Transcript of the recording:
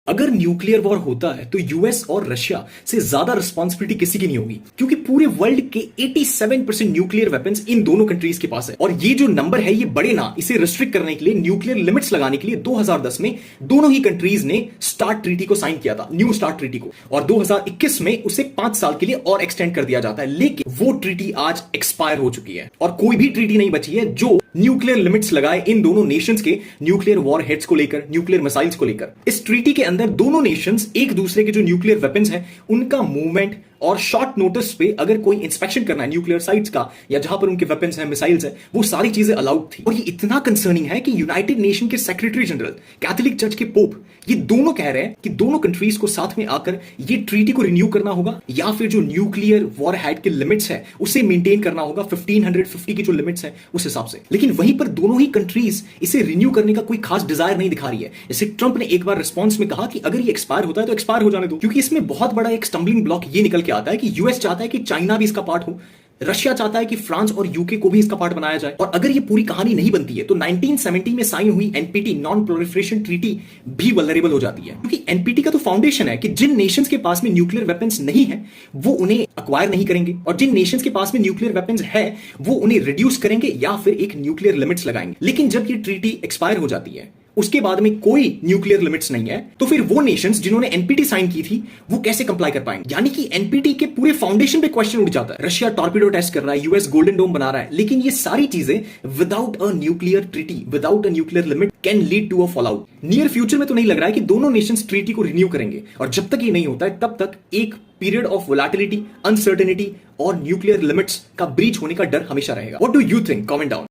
अगर nuclear war होता है तो यूएस और रशिया से ज्यादा रिस्पॉन्सिबिलिटी किसी की नहीं होगी, क्योंकि पूरे वर्ल्ड के 87% न्यूक्लियर वेपन्स इन दोनों कंट्रीज के पास है। और ये जो नंबर है ये बढ़े ना, इसे रिस्ट्रिक्ट करने के लिए, न्यूक्लियर लिमिट्स लगाने के लिए 2010 में दोनों ही कंट्रीज ने स्टार्ट ट्रीटी को साइन किया था, न्यू स्टार्ट ट्रीटी को, और 2021 में उसे 5 साल के लिए और एक्सटेंड कर दिया जाता है। लेकिन वो ट्रीटी आज एक्सपायर हो चुकी है और कोई भी ट्रीटी नहीं बची है जो न्यूक्लियर लिमिट्स लगाए इन दोनों नेशंस के न्यूक्लियर वॉर हेड्स को लेकर, न्यूक्लियर मिसाइल्स को लेकर। इस ट्रीटी के अंदर दोनों नेशंस एक दूसरे के जो न्यूक्लियर वेपन्स हैं उनका मूवमेंट और शॉर्ट नोटिस पे अगर कोई इंस्पेक्शन करना है न्यूक्लियर साइट्स का या जहां पर उनके वेपन्स हैं, मिसाइल्स हैं, वो सारी चीजें अलाउड थी। और ये इतना कंसर्निंग है कि यूनाइटेड नेशन के सेक्रेटरी जनरल, कैथोलिक चर्च के पोप, ये दोनों कह रहे हैं कि दोनों कंट्रीज को साथ में आकर ये ट्रीटी को रिन्यू करना होगा या फिर जो न्यूक्लियर वॉर हेड के लिमिट्स है उसे मेंटेन करना होगा, 1550 की जो लिमिट्स है उस हिसाब से। लेकिन वहीं पर दोनों ही कंट्रीज इसे रिन्यू करने का कोई खास डिजायर नहीं दिखा रही है। जैसे ट्रंप ने एक बार रिस्पॉन्स में कहा कि अगर ये एक्सपायर होता है तो एक्सपायर हो जाने दो, क्योंकि इसमें बहुत बड़ा एक स्टम्बलिंग ब्लॉक ये निकल के आता है कि यूएस चाहता है कि चाइना भी इसका पार्ट हो, रशिया चाहता है कि फ्रांस और यूके को भी इसका पार्ट बनाया जाए। और अगर ये पूरी कहानी नहीं बनती है तो 1970 में साइन हुई एनपीटी, नॉन प्रोलिफरेशन ट्रीटी, भी वल्नरेबल हो जाती है, क्योंकि एनपीटी का तो फाउंडेशन है कि जिन नेशंस के पास में न्यूक्लियर वेपन्स नहीं है वो उन्हें अक्वायर नहीं करेंगे, और जिन नेशंस के पास में न्यूक्लियर वेपन्स है वो उन्हें रिड्यूस करेंगे या फिर एक न्यूक्लियर लिमिट्स लगाएंगे। लेकिन जब ये ट्रीटी एक्सपायर हो जाती है, उसके बाद में कोई न्यूक्लियर लिमिट्स नहीं है, तो फिर वो नेशंस जिन्होंने एनपीटी साइन की थी वो कैसे कंप्लाई कर पाएंगे? यानी कि एनपीटी के पूरे फाउंडेशन पे क्वेश्चन उठ जाता है। रशिया टॉर्पीडो टेस्ट कर रहा है, यूएस गोल्डन डोम बना रहा है, लेकिन ये सारी चीजें without a nuclear treaty, without a nuclear limit can lead to a fallout. Near future में तो नहीं लग रहा है कि दोनों नेशंस ट्रीटी को रिन्यू करेंगे, और जब तक ये नहीं होता है तब तक एक पीरियड ऑफ वोलेटिलिटी, अनसर्टेनिटी और न्यूक्लियर लिमिट्स का ब्रीच होने का डर हमेशा रहेगा। What do you think? Comment down.